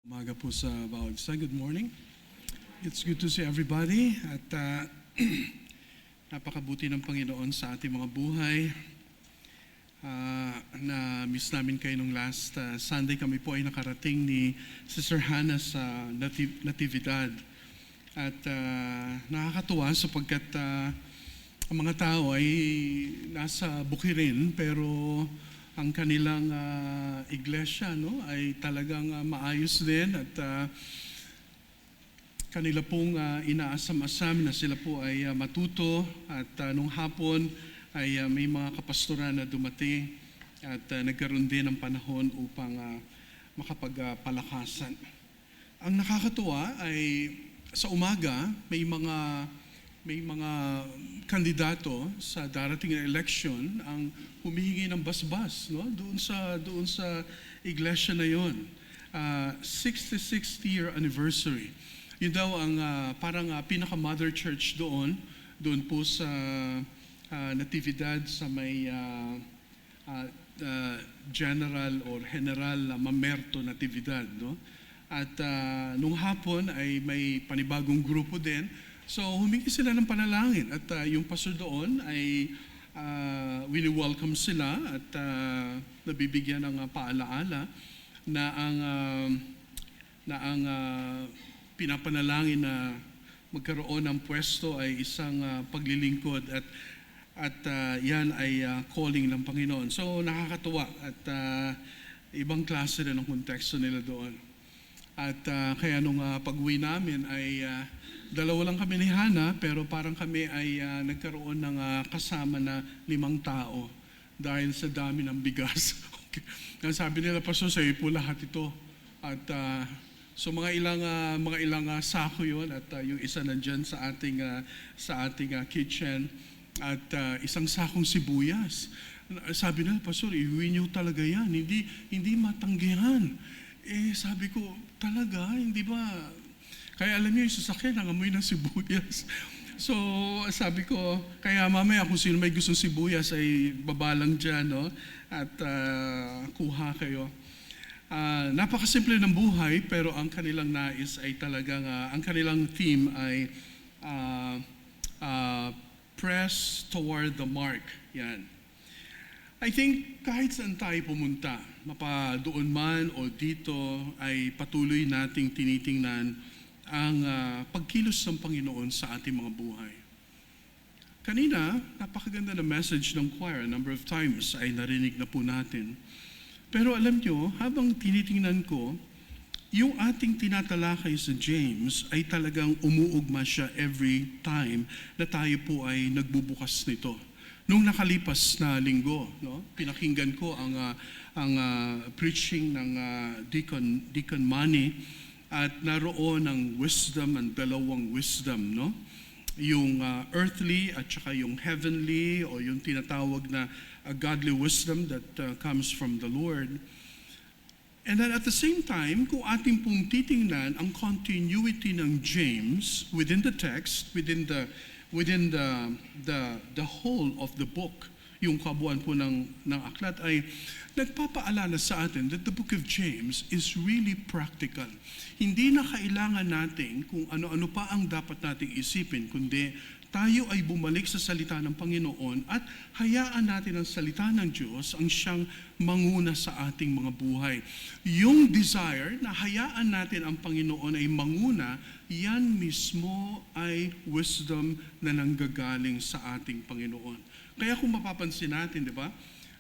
Umaga po sa bawat isa. Good morning. It's good to see everybody. At napakabuti ng Panginoon sa ating mga buhay. Na-miss namin kayo nung last Sunday. Kami po ay nakarating ni Sister Hannah sa Natividad. At nakakatuwa sapagkat ang mga tao ay nasa Bukirin pero ang kanilang iglesia ay talagang maayos din at kanila pong inaasam-asam na sila po ay matuto at nung hapon ay may mga kapastoran na dumating at nagkaroon din ng panahon upang makapagpalakasan. Ang nakakatuwa ay sa umaga may mga kandidato sa darating na election ang humihingi ng basbas doon sa iglesia na yon. 66th year anniversary. Yun daw ang parang pinaka-mother church doon po sa Natividad sa may General Mamerto Natividad. At nung hapon ay may panibagong grupo din. So humingi sila ng panalangin at yung pastor doon ay wini-welcome sila at nabibigyan ng paalaala na ang pinapanalangin na magkaroon ng pwesto ay isang paglilingkod at yan ay calling ng Panginoon. So nakakatuwa at ibang klase na ng konteksto nila doon. At kaya nung pag-uwi namin ay dalawa lang kami ni Hannah pero parang kami ay nagkaroon ng kasama na 5 tao dahil sa dami ng bigas. Okay. Sabi nila, Pastor, sa iyo po lahat ito. At so mga ilang sako yun at yung isa nandyan sa ating kitchen at isang sakong sibuyas. Sabi nila, Pastor, iuwi niyo talaga yan. Hindi matanggihan. Sabi ko, talaga, hindi ba? Kaya alam niyo, yung sasakyan, nangamoy ng sibuyas. So, sabi ko, kaya mamaya kung sino may gustong sibuyas ay babalang dyan, at kuha kayo. Napakasimple ng buhay, pero ang kanilang nais ay talagang, ang kanilang theme ay press toward the mark. Yan. I think kahit saan tayo pumunta, doon man o dito, ay patuloy nating tinitingnan ang pagkilos ng Panginoon sa ating mga buhay. Kanina, napakaganda na message ng choir. A number of times ay narinig na po natin. Pero alam nyo, habang tinitingnan ko, yung ating tinatalakay sa James ay talagang umuugma siya every time na tayo po ay nagbubukas nito. Nung nakalipas na linggo, pinakinggan ko ang preaching ng Deacon Manny at naroon ng wisdom and dalawang wisdom, yung earthly at saka yung heavenly o yung tinatawag na godly wisdom that comes from the Lord. And then at the same time, kung ating pong titingnan ang continuity ng James within the text, within the whole of the book, yung kabuuan po ng aklat ay nagpapaalala sa atin that the book of James is really practical. Hindi na kailangan natin kung ano-ano pa ang dapat nating isipin, kundi tayo ay bumalik sa salita ng Panginoon at hayaan natin ang salita ng Diyos ang siyang manguna sa ating mga buhay. Yung desire na hayaan natin ang Panginoon ay manguna, yan mismo ay wisdom na nanggagaling sa ating Panginoon. Kaya kung mapapansin natin, di ba?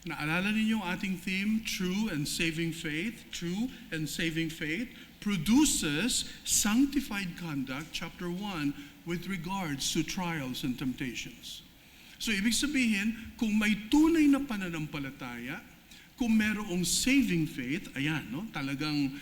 Naalala ninyo ang ating theme, True and Saving Faith. True and Saving Faith produces sanctified conduct, chapter 1, with regards to trials and temptations. So, ibig sabihin, kung may tunay na pananampalataya, kung merong saving faith, ayan, talagang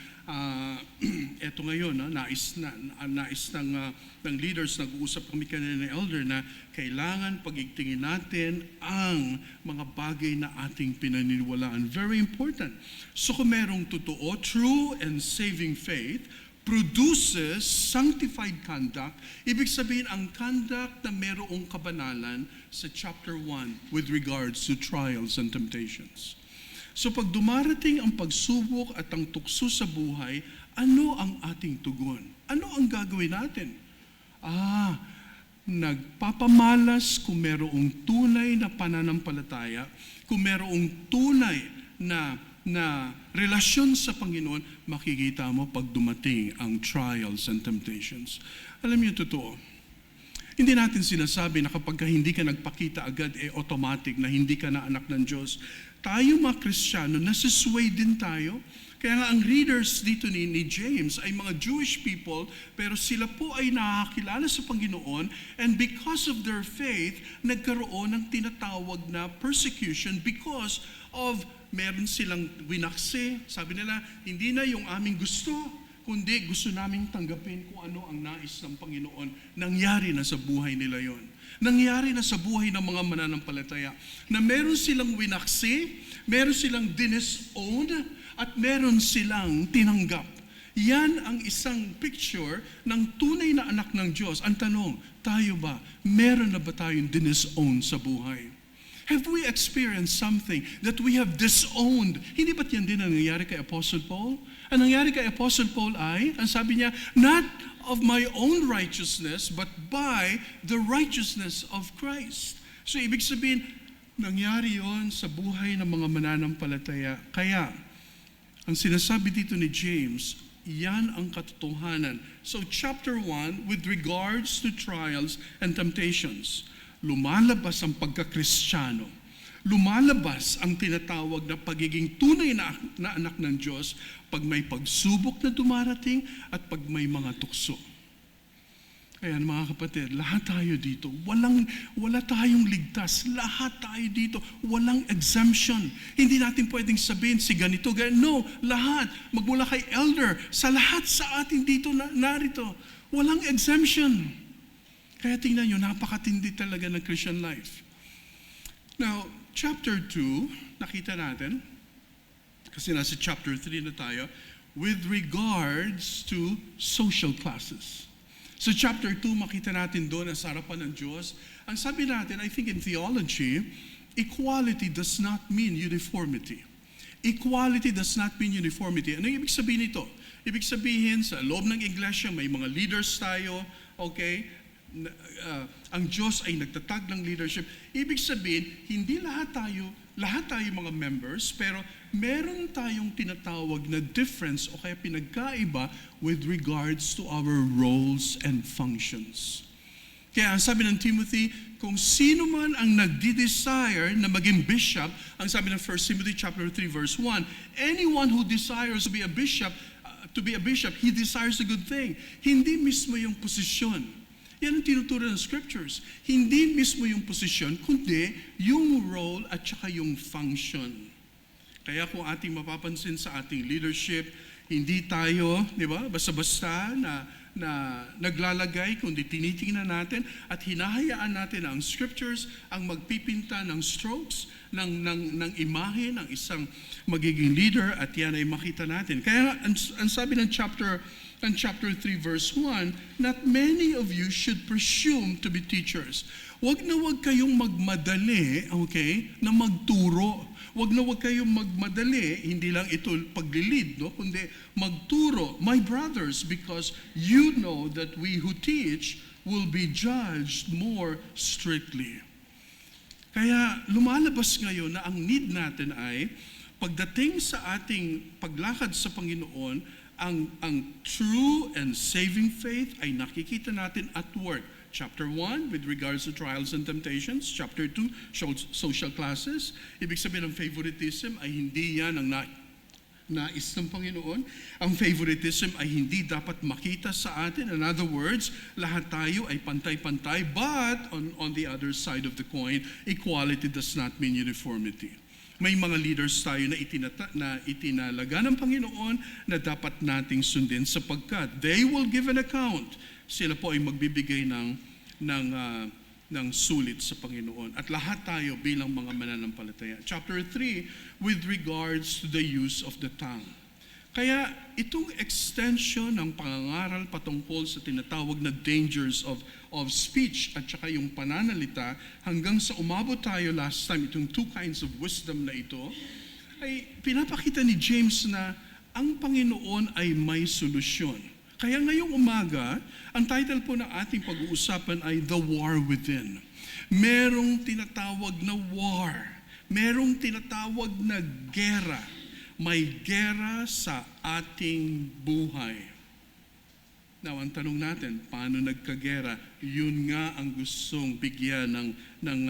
eto ngayon, nais ng leaders, nag-uusap kami kanina ng elder na kailangan pagigtingin natin ang mga bagay na ating pinaniniwalaan. Very important. So kung merong totoo, true and saving faith, produces sanctified conduct. Ibig sabihin, ang conduct na merong kabanalan sa chapter 1 with regards to trials and temptations. So pag dumarating ang pagsubok at ang tukso sa buhay, ano ang ating tugon? Ano ang gagawin natin? Nagpapamalas kung merong tunay na pananampalataya, kung merong tunay na relasyon sa Panginoon, makikita mo pag dumating ang trials and temptations. Alam niyo, totoo. Hindi natin sinasabi na kapag hindi ka nagpakita agad, automatic na hindi ka na anak ng Diyos. Tayo mga Kristiyano, nasisway din tayo. Kaya nga ang readers dito ni James ay mga Jewish people, pero sila po ay nakakilala sa Panginoon, and because of their faith, nagkaroon ng tinatawag na persecution because of meron silang winaksi. Sabi nila, hindi na yung aming gusto, kundi gusto naming tanggapin kung ano ang nais ng Panginoon. Nangyari na sa buhay nila yon. Nangyari na sa buhay ng mga mananampalataya na meron silang winaksi, meron silang disown, at meron silang tinanggap. Yan ang isang picture ng tunay na anak ng Diyos. Ang tanong, tayo ba? Meron na ba tayong disown sa buhay? Have we experienced something that we have disowned? Hindi ba't yan din ang nangyari kay Apostle Paul? Ang nangyari kay Apostle Paul ay, ang sabi niya, not of my own righteousness, but by the righteousness of Christ. So ibig sabihin, nangyari yon sa buhay ng mga mananampalataya. Kaya, ang sinasabi dito ni James, yan ang katotohanan. So chapter 1, with regards to trials and temptations, lumalabas ang pagkakristyano. Lumalabas ang tinatawag na pagiging tunay na anak ng Diyos pag may pagsubok na dumarating at pag may mga tukso. Kaya mga kapatid, lahat tayo dito, wala tayong ligtas. Lahat tayo dito, walang exemption. Hindi natin pwedeng sabihin si ganito, ganito. No, lahat. Magmula kay elder, sa lahat sa atin dito narito, walang exemption. Kaya tingnan nyo, napakatindi talaga ng Christian life. Now, chapter 2, nakita natin, kasi nasa chapter 3 na tayo, with regards to social classes. So chapter 2, makita natin doon ang harapan ng Diyos. Ang sabi natin, I think in theology, equality does not mean uniformity. Equality does not mean uniformity. Ano yung ibig sabihin nito? Ibig sabihin, sa loob ng iglesia, may mga leaders tayo, okay? Ang Diyos ay nagtatag ng leadership. Ibig sabihin, hindi lahat tayo mga members, pero meron tayong tinatawag na difference o kaya pinagkaiba with regards to our roles and functions. Kaya ang sabi ng Timothy, kung sino man ang nagdi-desire na maging bishop, ang sabi ng 1 Timothy chapter 3 verse 1, anyone who desires to be a bishop, he desires a good thing. Hindi mismo yung posisyon. Yan ang tinuturo ng scriptures. Hindi mismo yung posisyon, kundi yung role at saka yung function. Kaya kung ating mapapansin sa ating leadership, hindi tayo, di ba, basta-basta na naglalagay, kundi tinitingnan natin at hinahayaan natin ang scriptures ang magpipinta ng strokes, ng imahe ng isang magiging leader, at yan ay makita natin. Kaya ang sabi ng chapter 3 verse 1, not many of you should presume to be teachers. Wag kayong magmadali, okay, na magturo. Wag kayong magmadali, hindi lang ito paglilid, no, kundi magturo, my brothers, because you know that we who teach will be judged more strictly. Kaya lumalabas ngayon na ang need natin ay pagdating sa ating paglakad sa Panginoon, ang true and saving faith ay nakikita natin at work. Chapter 1, with regards to trials and temptations. Chapter 2, social classes. Ibig sabihin ng favoritism ay hindi yan ang nais ng Panginoon. Ang favoritism ay hindi dapat makita sa atin. In other words, lahat tayo ay pantay-pantay. But on the other side of the coin, equality does not mean uniformity. May mga leaders tayo na itinalaga ng Panginoon na dapat nating sundin sapagkat they will give an account. Sila po ay magbibigay ng sulit sa Panginoon. At lahat tayo bilang mga mananampalataya. Chapter 3, with regards to the use of the tongue. Kaya itong extension ng pangangaral patungkol sa tinatawag na dangers of speech at saka yung pananalita hanggang sa umabot tayo last time, itong two kinds of wisdom na ito, ay pinapakita ni James na ang Panginoon ay may solusyon. Kaya ngayong umaga, ang title po ng ating pag-uusapan ay The War Within. Merong tinatawag na war. Merong tinatawag na gera. May gera sa ating buhay. Now, ang tanong natin, paano nagkagera? Yun nga ang gustong bigyan ng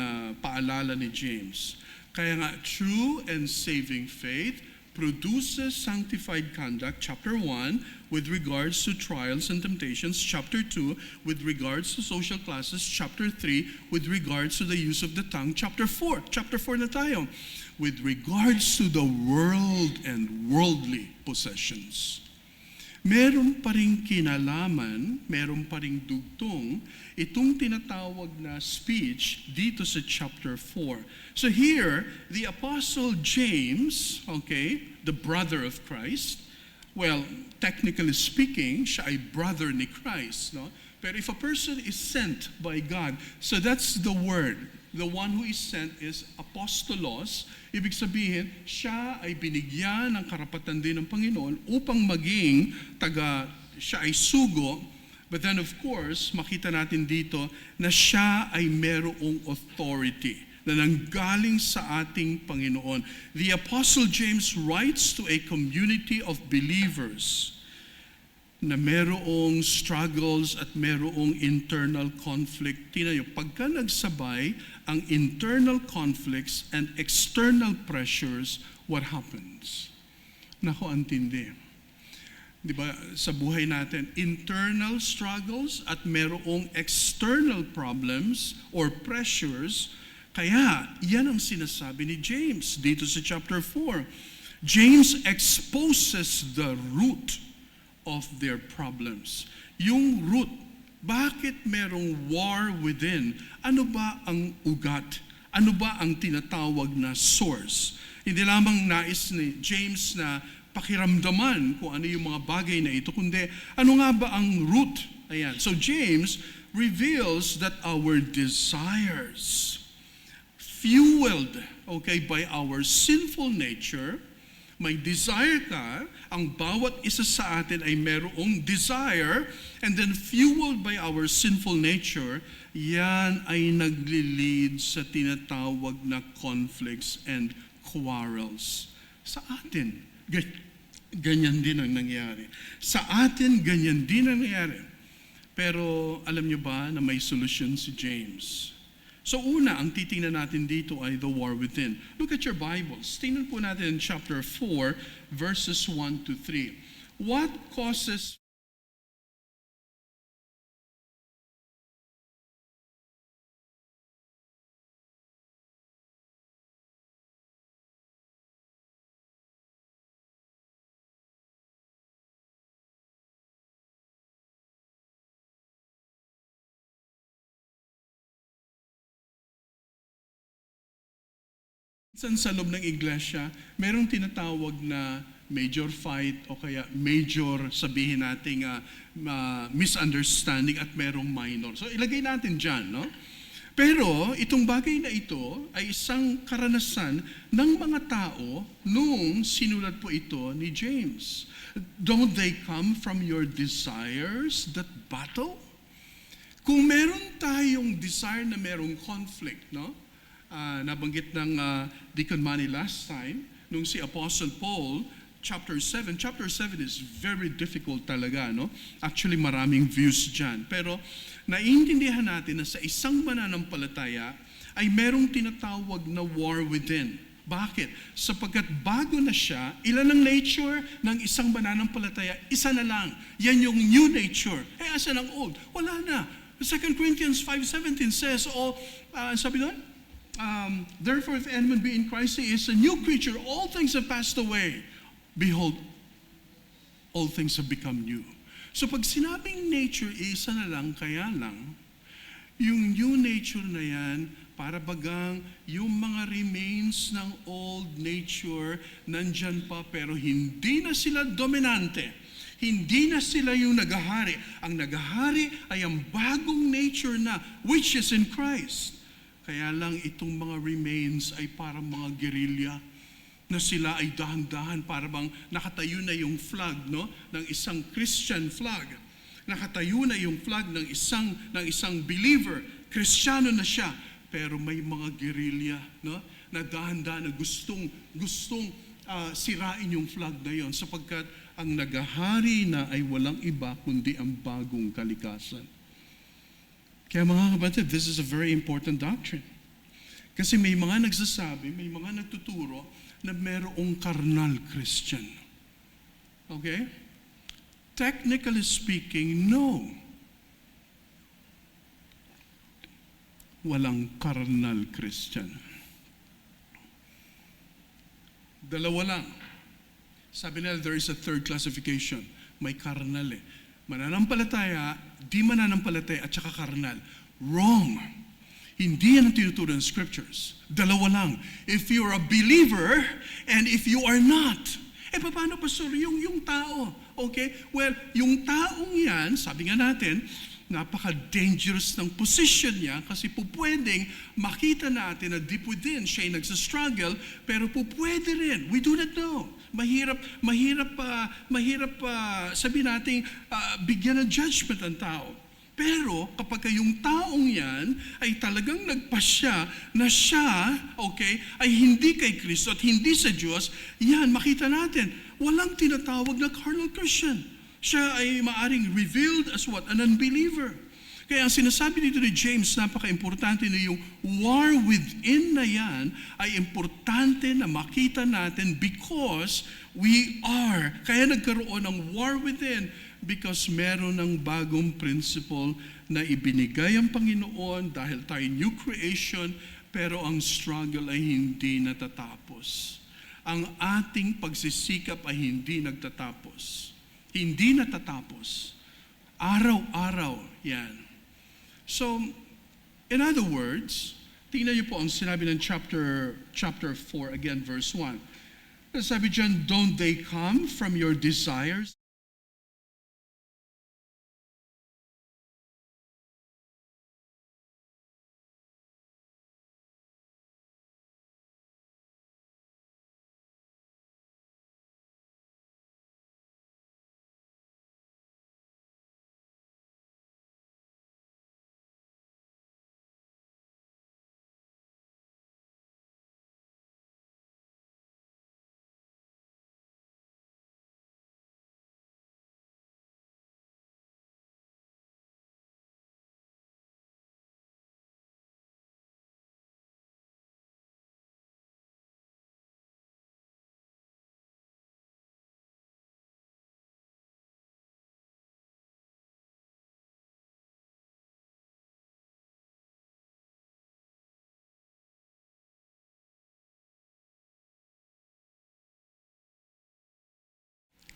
paalala ni James. Kaya nga, true and saving faith produces sanctified conduct, chapter 1, with regards to trials and temptations, chapter 2, with regards to social classes, chapter 3, with regards to the use of the tongue, chapter 4 na tayo, with regards to the world and worldly possessions. Meron pa ring kinalaman, meron pa ring dugtong, itong tinatawag na speech dito sa chapter 4. So here, the Apostle James, the brother of Christ, well, technically speaking, siya ay brother ni Christ, no? Pero if a person is sent by God, so that's the word. The one who is sent is apostolos. Ibig sabihin, siya ay binigyan ng karapatan din ng Panginoon upang maging siya ay sugo. But then of course, makita natin dito na siya ay merong authority na nanggaling sa ating Panginoon. The Apostle James writes to a community of believers na merong struggles at merong internal conflict. Tingnan niyo, pagka nagsabay ang internal conflicts and external pressures, what happens? Nako, antindi. Di ba, sa buhay natin, internal struggles at merong external problems or pressures. Kaya, yan ang sinasabi ni James dito sa chapter 4. James exposes the root of their problems. Yung root, bakit merong war within? Ano ba ang ugat? Ano ba ang tinatawag na source? Hindi lamang nais ni James na pakiramdaman kung ano yung mga bagay na ito, kundi ano nga ba ang root? Ayan. So James reveals that our desires, fueled by our sinful nature, may desire ka, ang bawat isa sa atin ay merong desire, and then fueled by our sinful nature, yan ay nagli-lead sa tinatawag na conflicts and quarrels. Sa atin, ganyan din ang nangyari. Sa atin, ganyan din ang nangyari. Pero alam niyo ba na may solusyon si James? So una, ang titingnan natin dito ay the war within. Look at your Bibles. Tingnan po natin in chapter 4, verses 1 to 3. What causes minsan sa loob ng iglesia, merong tinatawag na major fight o kaya major, sabihin natin, misunderstanding at merong minor. So ilagay natin dyan, no? Pero itong bagay na ito ay isang karanasan ng mga tao nung sinulat po ito ni James. Don't they come from your desires that battle? Kung meron tayong desire na merong conflict, no? Nabanggit ng Deacon Manny last time, nung si Apostle Paul, chapter 7 is very difficult talaga, no? Actually, maraming views dyan. Pero naiintindihan natin na sa isang mananampalataya ay merong tinatawag na war within. Bakit? Sapagkat bago na siya, ilan ang nature ng isang mananampalataya? Isa na lang. Yan yung new nature. Asan ang old? Wala na. 2 Corinthians 5:17 says, sabi doon, therefore, if anyone be in Christ, he is a new creature. All things have passed away. Behold, all things have become new. So pag sinabing nature, isa na lang, kaya lang, yung new nature na yan, para bagang yung mga remains ng old nature, nandyan pa, pero hindi na sila dominante. Hindi na sila yung nagahari. Ang nagahari ay ang bagong nature na, which is in Christ. Kaya lang itong mga remains ay parang mga guerrilla. na sila ay dahan-dahan para bang nakatayo na yung flag, no, ng isang Christian flag. Nakatayo na yung flag ng isang believer. Kristiyano na siya, pero may mga guerrilla, no, na dahan-dahan na gustong sirain yung flag na yon, sapagkat ang nagahari na ay walang iba kundi ang bagong kalikasan. Kaya mga kapatid, this is a very important doctrine. Kasi may mga nagsasabi, may mga nagtuturo na merong carnal Christian. Okay? Technically speaking, no. Walang carnal Christian. Dalawa lang. Sabi nila, there is a third classification. May carnal eh. Mananampalataya, di mananampalataya, at saka carnal. Wrong. Hindi yan ang tinuturo ng scriptures. Dalawa lang. If you're a believer and if you are not. Paano, Pastor? Yung tao. Okay? Well, yung taong yan, sabi nga natin, napaka-dangerous ng position niya kasi pwedeng makita natin na deep within siya ay nagsastruggle, pero pwede rin. We do not know. Mahirap sabihin natin, bigyan ng judgment ang tao. Pero kapag yung taong yan ay talagang nagpasya na siya, okay, ay hindi kay Kristo at hindi sa Diyos, yan, makita natin, walang tinatawag na carnal Christian. Siya ay maaring revealed as what? An unbeliever. Kaya ang sinasabi dito ni James, napaka-importante na yung war within na yan ay importante na makita natin because we are. Kaya nagkaroon ng war within because meron ng bagong principle na ibinigay ang Panginoon dahil tayo new creation, pero ang struggle ay hindi natatapos. Ang ating pagsisikap ay hindi nagtatapos. Hindi natatapos. Araw-araw yan. So, in other words, tingnan niyo po ang sinabi ng chapter 4, again, verse 1. Sabi dyan, don't they come from your desires?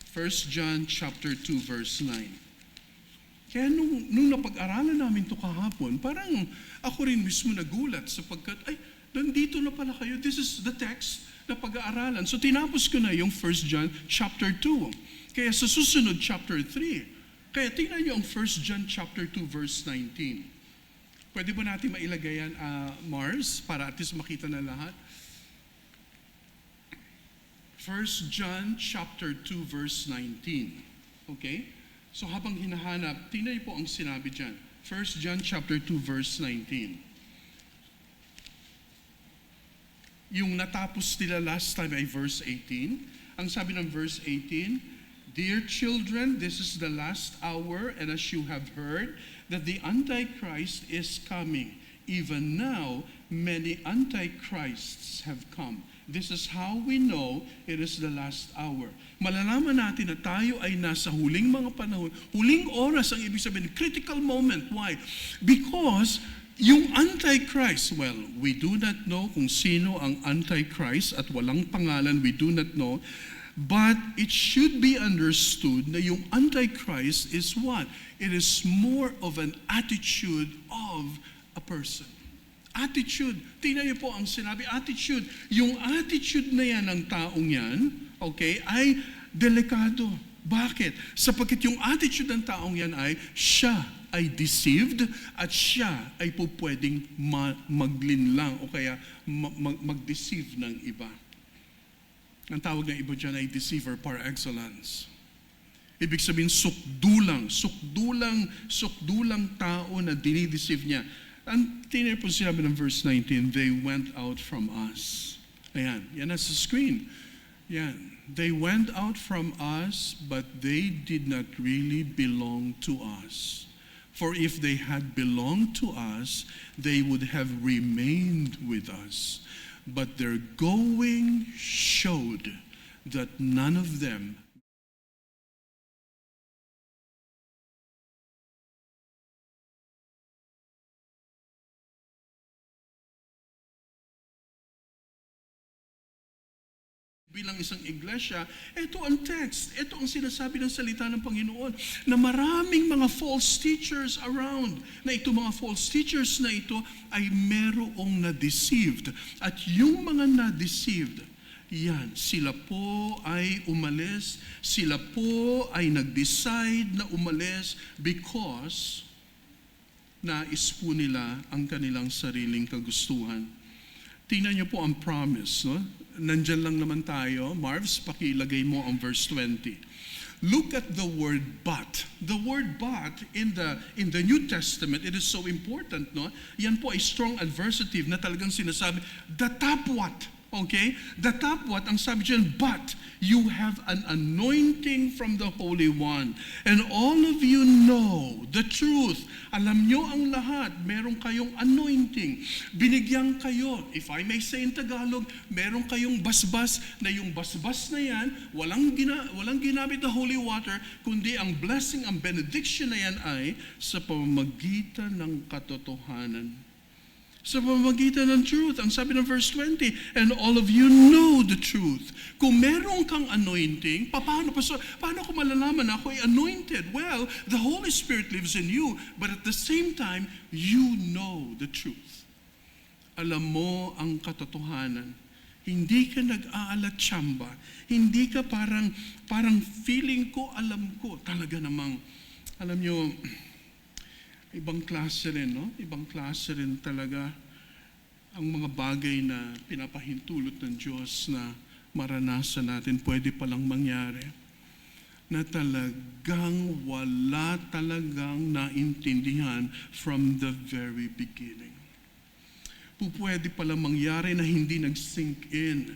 First John chapter 2 verse 9. Kaya nung napag-aralan namin ito kahapon, parang ako rin mismo nagulat sapagkat, nandito na pala kayo. This is the text na pag-aaralan. So tinapos ko na yung 1 John chapter 2. Kaya sa susunod chapter 3. Kaya tingnan niyo ang 1 John chapter 2 verse 19. Pwede ba natin mailagay yan, Mars, para at least makita na lahat? 1 John chapter 2 verse 19. Okay? So habang hinahanap, tingnan niyo po ang sinabi dyan. 1 John chapter 2 verse 19. Yung natapos nila last time ay verse 18. Ang sabi ng verse 18, Dear children, this is the last hour, and as you have heard that the Antichrist is coming, even now many Antichrists have come. This is how we know it is the last hour. Malalaman natin na tayo ay nasa huling mga panahon. Huling oras ang ibig sabihin, critical moment. Why? Because yung Antichrist, well, we do not know kung sino ang Antichrist at walang pangalan, we do not know. But it should be understood na yung Antichrist is what? It is more of an attitude of a person. Attitude. Tingnan niyo po ang sinabi, attitude. Yung attitude na yan ng taong yan, okay, ay delikado. Bakit? Sapagkat yung attitude ng taong yan ay siya ay deceived at siya ay po pwedeng maglinlang o kaya mag-deceive ng iba. Ang tawag ng iba dyan ay deceiver par excellence. Ibig sabihin, sukdulang tao na dinideceive niya. Ang tinir po sinabi ng verse 19, they went out from us. Ayan, yan nasa screen. Yan. They went out from us, but they did not really belong to us. For if they had belonged to us, they would have remained with us. But their going showed that none of them bilang isang iglesia, ito ang text, ito ang sinasabi ng salita ng Panginoon, na maraming mga false teachers around, na ito mga false teachers na ito ay merong na-deceived. At yung mga na-deceived, yan, sila po ay umalis, sila po ay nag-decide na umalis because nais po nila ang kanilang sariling kagustuhan. Tingnan niyo po ang promise, no? Nandyan lang naman tayo. Marvs, pakilagay mo ang verse 20. Look at the word but. The word but in the New Testament, it is so important, no? Yan po ay strong adversative na talagang sinasabi, the top what? Okay? The top what? Ang sabi dyan, but you have an anointing from the Holy One. And all of you know the truth. Alam nyo ang lahat. Meron kayong anointing. Binigyan kayo, if I may say in Tagalog, meron kayong basbas na yung basbas na yan, walang ginamit na holy water, kundi ang blessing, ang benediction na yan ay sa pamamagitan ng katotohanan. Sa pamamagitan ng truth. Ang sabi ng verse 20, and all of you know the truth. Kung meron kang anointing, paano ko malalaman na ako ay anointed? Well, the Holy Spirit lives in you, but at the same time, you know the truth. Alam mo ang katotohanan. Hindi ka nag-aalat-tsamba. Hindi ka parang feeling ko, alam ko. Talaga namang, alam nyo, ibang klase rin, no? Ibang klase rin talaga ang mga bagay na pinapahintulot ng Diyos na maranasan natin, pwede palang mangyari. Na talagang wala talagang naintindihan from the very beginning. Pwede palang mangyari na hindi nag-sink in.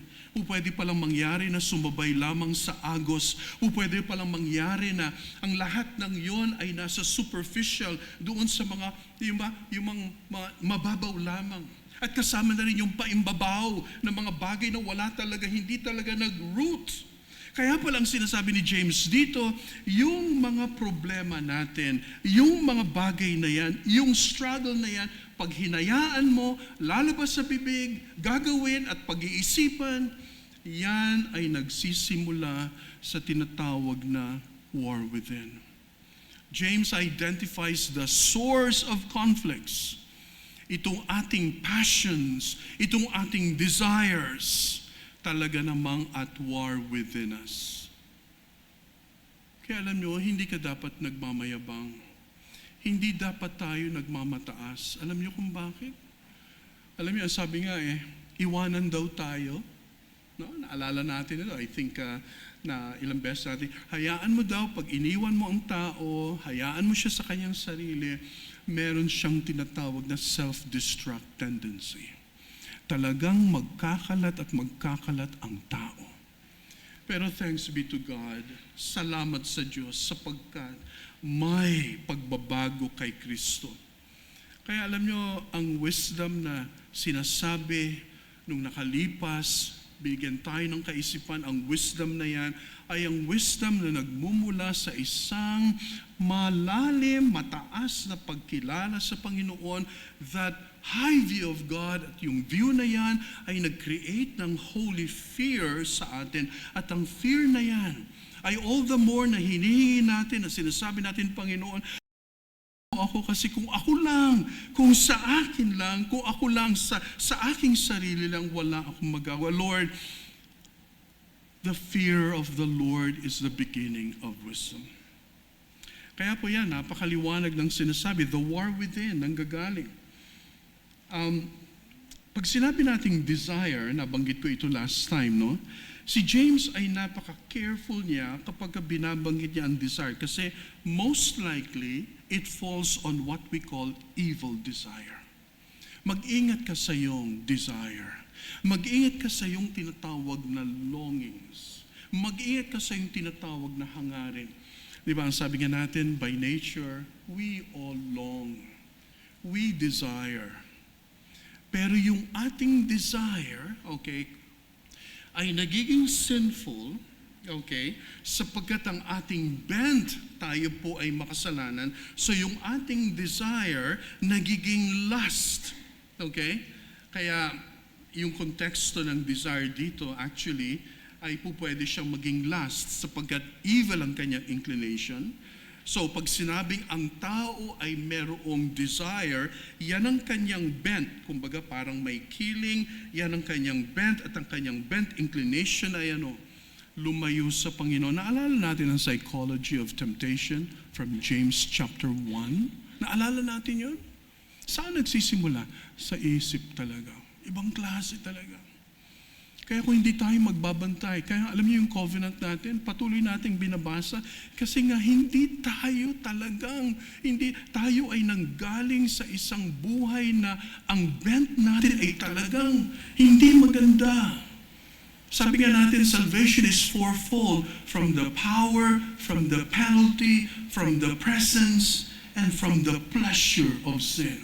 Pwede palang mangyari na sumabay lamang sa agos. Pwede palang mangyari na ang lahat ng yon ay nasa superficial, doon sa mga, yung mga mababaw lamang. At kasama na rin yung paimbabaw na mga bagay na wala talaga, hindi talaga nag-root. Kaya palang sinasabi ni James dito, yung mga problema natin, yung mga bagay na yan, yung struggle na yan, pag hinayaan mo, lalabas sa bibig, gagawin at pag-iisipan, yan ay nagsisimula sa tinatawag na war within. James identifies the source of conflicts. Itong ating passions, itong ating desires, talaga namang at war within us. Kaya alam nyo, hindi ka dapat nagmamayabang. Hindi dapat tayo nagmamataas. Alam nyo kung bakit? Alam nyo, sabi nga iwanan daw tayo. No? Naalala natin ito. I think na ilang beses natin, hayaan mo daw, pag iniwan mo ang tao, hayaan mo siya sa kanyang sarili, meron siyang tinatawag na self-destruct tendency. Talagang magkakalat at magkakalat ang tao. Pero thanks be to God, salamat sa Diyos sapagkat may pagbabago kay Kristo. Kaya alam nyo, ang wisdom na sinasabi nung nakalipas, bigyan tayo ng kaisipan, ang wisdom na yan ay ang wisdom na nagmumula sa isang malalim, mataas na pagkilala sa Panginoon, that high view of God, at yung view na yan ay nag-create ng holy fear sa atin. At ang fear na yan ay all the more na hinihingi natin, na sinasabi natin, Panginoon, ako kasi kung ako lang, kung sa akin lang, kung ako lang sa aking sarili lang, wala akong magawa. Lord, the fear of the Lord is the beginning of wisdom. Kaya po yan, napakaliwanag ng sinasabi, the war within, nanggagaling. Pag sinabi nating desire, nabanggit ko ito last time, no? Si James ay napaka-careful niya kapag binabanggit niya ang desire kasi most likely, it falls on what we call evil desire. Mag-ingat ka sa iyong desire. Mag-ingat ka sa iyong tinatawag na longings. Mag-ingat ka sa iyong tinatawag na hangarin. Di ba, ang sabi nga natin, by nature, we all long. We desire. Pero yung ating desire, okay, ay nagiging sinful, okay, sapagkat ang ating bent, tayo po ay makasalanan, so yung ating desire, nagiging lust, okay? Kaya, yung konteksto ng desire dito, actually, ay po pwede siyang maging lust, sapagkat evil ang kanyang inclination. So, pag sinabing ang tao ay merong desire, yan ang kanyang bent. Kumbaga, parang may killing, yan ang kanyang bent, at ang kanyang bent inclination ay lumayo sa Panginoon. Naalala natin ang psychology of temptation from James chapter 1? Naalala natin yun? Saan nagsisimula? Sa isip talaga. Ibang klase talaga. Kaya kung hindi tayo magbabantay, kaya alam niyo yung covenant natin, patuloy nating binabasa, kasi nga hindi tayo ay nanggaling sa isang buhay na ang bent natin ay talagang hindi maganda. Sabi nga natin, salvation is fourfold, from the power, from the penalty, from the presence, and from the pleasure of sin.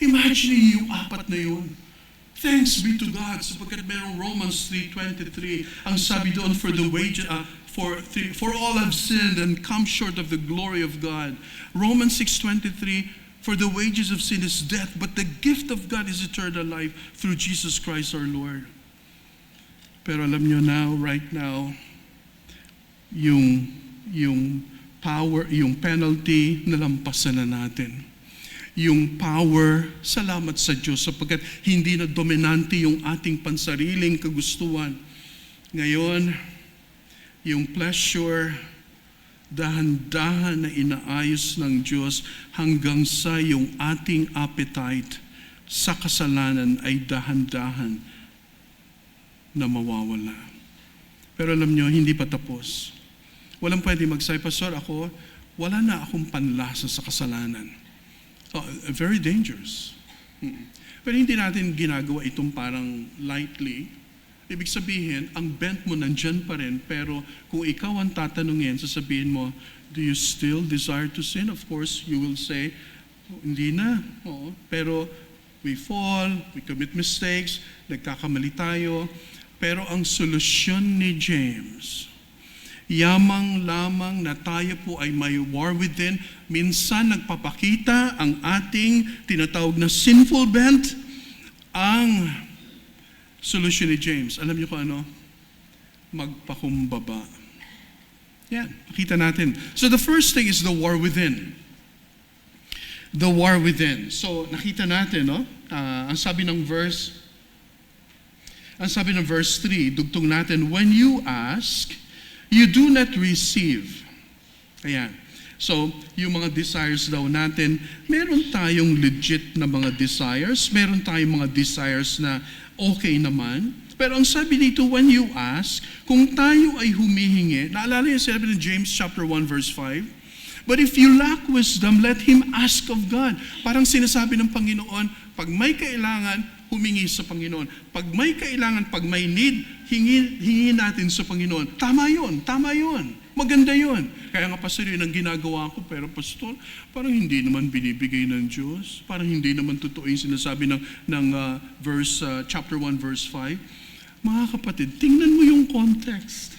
Imagine yung apat na yun. Thanks be to God, sapagkat merong Romans 3:23, ang sabi doon, for all have sinned and come short of the glory of God. Romans 6:23, for the wages of sin is death, but the gift of God is eternal life through Jesus Christ our Lord. Pero alam nyo right now, yung power, yung penalty, nalampasan na natin. Yung power, salamat sa Diyos sapagkat hindi na dominante yung ating pansariling kagustuhan. Ngayon, yung pleasure, dahan-dahan na inaayos ng Diyos hanggang sa yung ating appetite sa kasalanan ay dahan-dahan na mawawala. Pero alam nyo, hindi pa tapos. Walang pwede magsabi, Pastor, wala na akong panlasa sa kasalanan. Very dangerous. Pero hindi natin ginagawa itong parang lightly. Ibig sabihin, ang bent mo nandyan pa rin, pero kung ikaw ang tatanungin, sasabihin mo, do you still desire to sin? Of course, you will say, hindi na. Oo. Pero we fall, we commit mistakes, nagkakamali tayo. Pero ang solusyon ni James, yamang lamang na tayo po ay may war within, minsan nagpapakita ang ating tinatawag na sinful bent, ang solusyon ni James. Alam niyo kung ano? Magpakumbaba. Yan, pakita natin. So the first thing is the war within. The war within. So nakita natin, no? Ang sabi ng verse 3, dugtong natin, when you ask, you do not receive. Ayan. So, yung mga desires daw natin, meron tayong legit na mga desires, meron tayong mga desires na okay naman. Pero ang sabi dito, when you ask, kung tayo ay humihingi, naalala yung sabi ng James chapter 1 verse 5? But if you lack wisdom, let him ask of God. Parang sinasabi ng Panginoon, pag may kailangan, humingi sa Panginoon. Pag may kailangan, pag may need, hingi natin sa Panginoon. Tama yun. Maganda yun. Kaya nga, Pastor, yun ang ginagawa ko. Pero, Pastor, parang hindi naman binibigay ng Diyos. Parang hindi naman totoo yung sinasabi ng chapter 1, verse 5. Mga kapatid, tingnan mo yung context.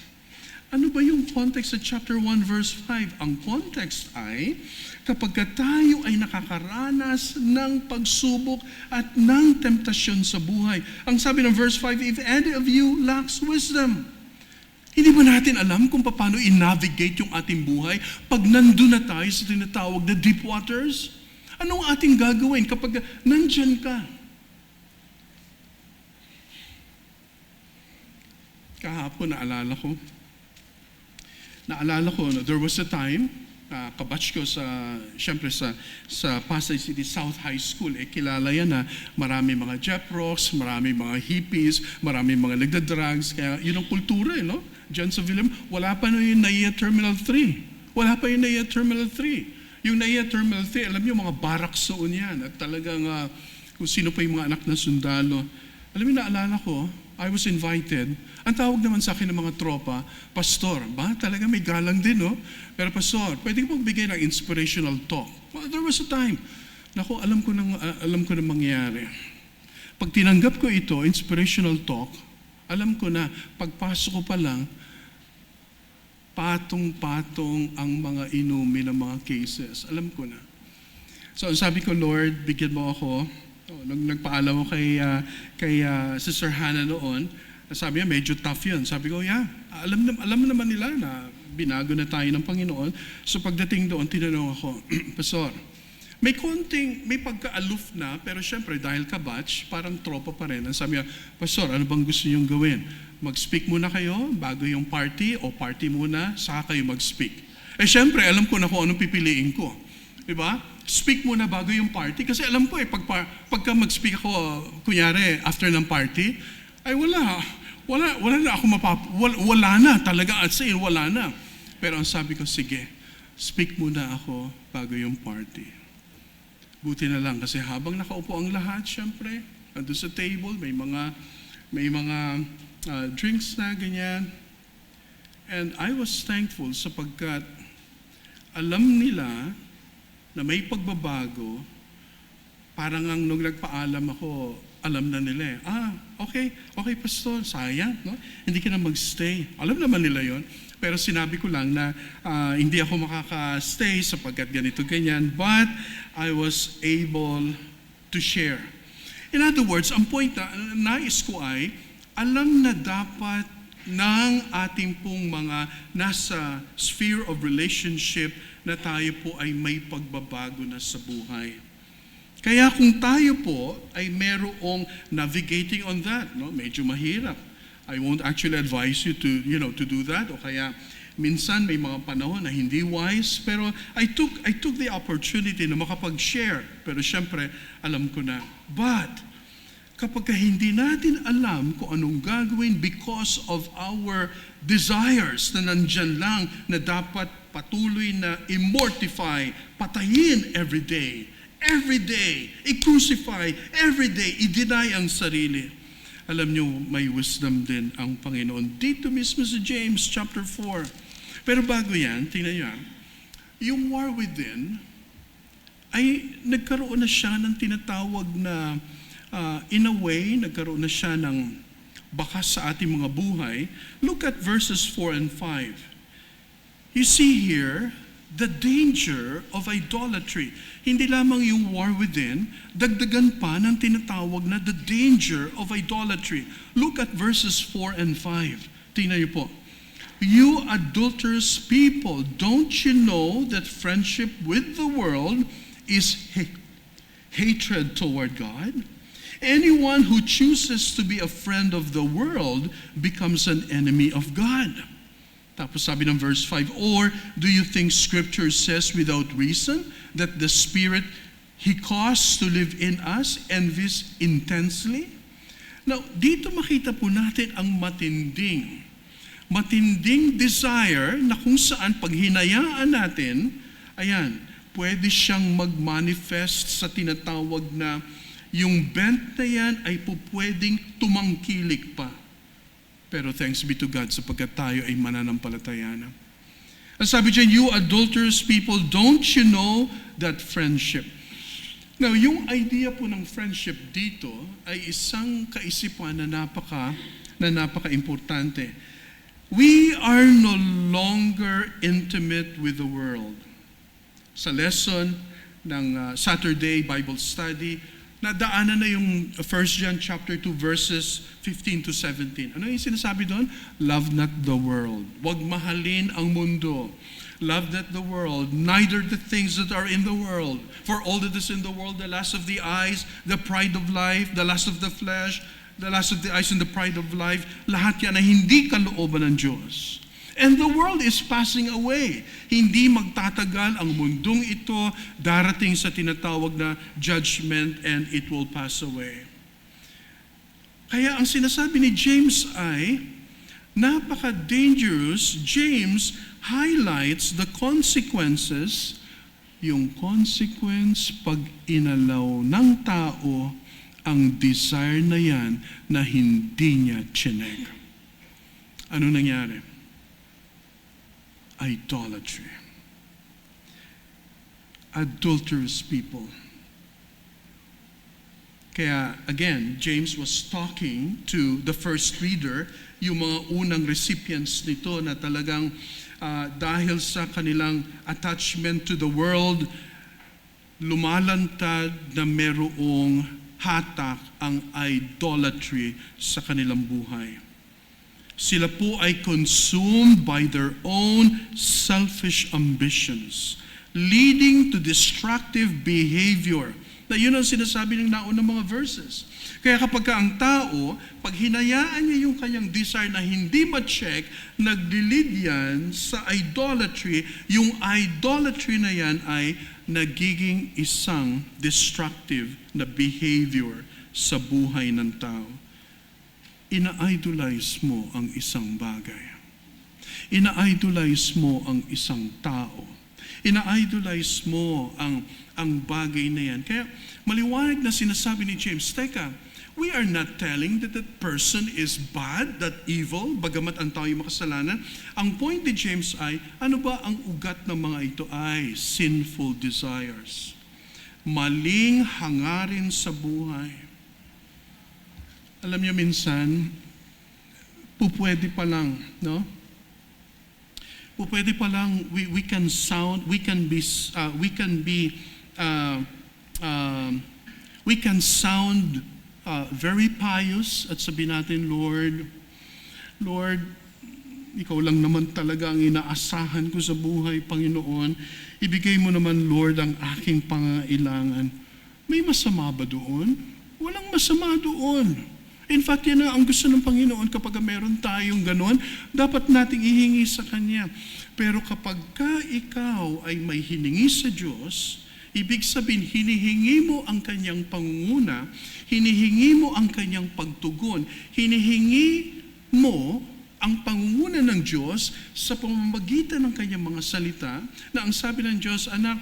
Ano ba yung context sa chapter 1, verse 5? Ang context ay, kapag tayo ay nakakaranas ng pagsubok at ng temptasyon sa buhay. Ang sabi ng verse 5, if any of you lacks wisdom, hindi ba natin alam kung paano i-navigate yung ating buhay pag nandun na tayo sa tinatawag na deep waters? Anong ating gagawin kapag nandyan ka? Kahapon, naalala ko, there was a time, kabatch ko syempre sa Pasay City South High School, kilala yan na marami mga jeprox, marami mga hippies, marami mga nagda-drugs, kaya yun ang kultura, no? Diyan sa Villam, wala pa no yung NAIA Terminal 3. Wala pa yung NAIA Terminal 3. Yung NAIA Terminal 3, alam niyo, mga barracks doon yan. At talagang kung sino pa yung mga anak na sundalo. Alam niyo, naalala ko, I was invited. Ang tawag naman sa akin ng mga tropa, Pastor, ba? Talaga may galang din, no? Pero Pastor, pwede ko bigay ng inspirational talk. Well, there was a time. Naku, alam ko na mangyayari. Pag tinanggap ko ito, inspirational talk, alam ko na, pagpasok ko pa lang, patong-patong ang mga inumi ng mga cases. Alam ko na. So, sabi ko, Lord, bigyan mo ako. Nung nagpaalam ko kay Sister Hannah noon, sabi niya, medyo tough yun. Sabi ko, yeah, alam naman nila na binago na tayo ng Panginoon. So pagdating doon, tinanong ako, Pastor, may pagka-aloof na, pero syempre dahil ka-batch, parang tropa pa rin. Sabi niya, Pastor, ano bang gusto niyong gawin? Mag-speak muna kayo bago yung party, o party muna, saka kayo mag-speak. Syempre, alam ko na kung anong pipiliin ko. Diba? Speak muna bago yung party. Kasi alam ko pagka mag-speak ako, kunyari, after ng party, ay wala na ako wala na talaga, at say, wala na. Pero ang sabi ko, sige, speak muna ako bago yung party. Buti na lang, kasi habang nakaupo ang lahat, syempre, nandun sa table, may mga drinks na, ganyan. And I was thankful sapagkat alam nila na may pagbabago, parang ang nung nagpaalam ako, alam na nila okay Pastor, sayang, no? Hindi ka na magstay. Alam naman nila yon. Pero sinabi ko lang na hindi ako makaka-stay sapagkat ganito, ganyan. But I was able to share. In other words, ang point na nais ko ay, alam na dapat ng ating pong mga nasa sphere of relationship na tayo po ay may pagbabago na sa buhay. Kaya kung tayo po ay merong navigating on that, no, medyo mahirap. I won't actually advise you to do that, o kaya minsan may mga panahon na hindi wise, pero I took the opportunity na makapag-share. Pero syempre, alam ko na. But kapag hindi natin alam kung anong gagawin because of our desires na nandyan lang na dapat patuloy na immortify, patayin every day, i-crucify every day, i-deny ang sarili. Alam nyo, may wisdom din ang Panginoon. Dito mismo sa James chapter 4. Pero bago yan, tingnan nyo, yung war within ay nagkaroon na siya ng tinatawag na in a way, nagkaroon na siya ng bakas sa ating mga buhay. Look at verses 4 and 5. You see here, the danger of idolatry. Hindi lamang yung war within, dagdagan pa ng tinatawag na the danger of idolatry. Look at verses 4 and 5. Tingnan niyo po. You adulterous people, don't you know that friendship with the world is hatred toward God? Anyone who chooses to be a friend of the world becomes an enemy of God. Tapos sabi ng verse 5, or do you think Scripture says without reason that the Spirit He caused to live in us envies intensely? Now, dito makita po natin ang matinding desire na kung saan pag hinayaan natin, ayan, pwede siyang mag-manifest sa tinatawag na yung bent na yan ay pwedeng tumangkilik pa. Pero thanks be to God sapagkat tayo ay mananampalataya na. Ang sabi dyan, you adulterous people, don't you know that friendship? Now, yung idea po ng friendship dito ay isang kaisipan na napaka-importante. We are no longer intimate with the world. Sa lesson ng Saturday Bible Study, nadaanan na yung 1 John chapter 2 verses 15 to 17. Ano yung sinasabi doon? Love not the world. Huwag mahalin ang mundo. Love not the world, neither the things that are in the world. For all that is in the world, the lust of the eyes, the pride of life, the lust of the flesh, the lust of the eyes and the pride of life, lahat yan ay hindi kalooban ng Diyos. And the world is passing away. Hindi magtatagal ang mundong ito, darating sa tinatawag na judgment and it will pass away. Kaya ang sinasabi ni James ay, napaka-dangerous. James highlights the consequences, yung consequence pag inalaw ng tao ang desire na yan na hindi niya chinek. Ano nangyari? Idolatry. Adulterous people. Kaya, again, James was talking to the first reader, yung mga unang recipients nito na talagang dahil sa kanilang attachment to the world, lumalantad na merong hatak ang idolatry sa kanilang buhay. Sila po ay consumed by their own selfish ambitions, leading to destructive behavior. Na yun ang sinasabi ng naunang mga verses. Kaya kapag ang tao, pag hinayaan niya yung kanyang desire na hindi ma-check, nag-lead yan sa idolatry, yung idolatry na yan ay nagiging isang destructive na behavior sa buhay ng tao. Ina-idolize mo ang isang bagay. Ina-idolize mo ang isang tao. Ina-idolize mo ang bagay na yan. Kaya maliwanag na sinasabi ni James, teka, we are not telling that that person is bad, that evil, bagamat ang tao yung makasalanan. Ang point ni James ay, ano ba ang ugat ng mga ito ay sinful desires. Maling hangarin sa buhay. Alam niyo minsan, pupwede pa lang, no? Pupwede pa lang, we can sound very pious at sabihin natin, Lord, ikaw lang naman talaga ang inaasahan ko sa buhay, Panginoon. Ibigay mo naman, Lord, ang aking pangailangan. May masama ba doon? Walang masama doon. In fact, yan ang gusto ng Panginoon kapag meron tayong ganon, dapat nating ihingi sa Kanya. Pero kapag ikaw ay may hiningi sa Diyos, ibig sabihin, hinihingi mo ang Kanyang pangunguna, hinihingi mo ang Kanyang pagtugon, hinihingi mo ang pangunguna ng Diyos sa pamamagitan ng Kanyang mga salita, na ang sabi ng Diyos, anak,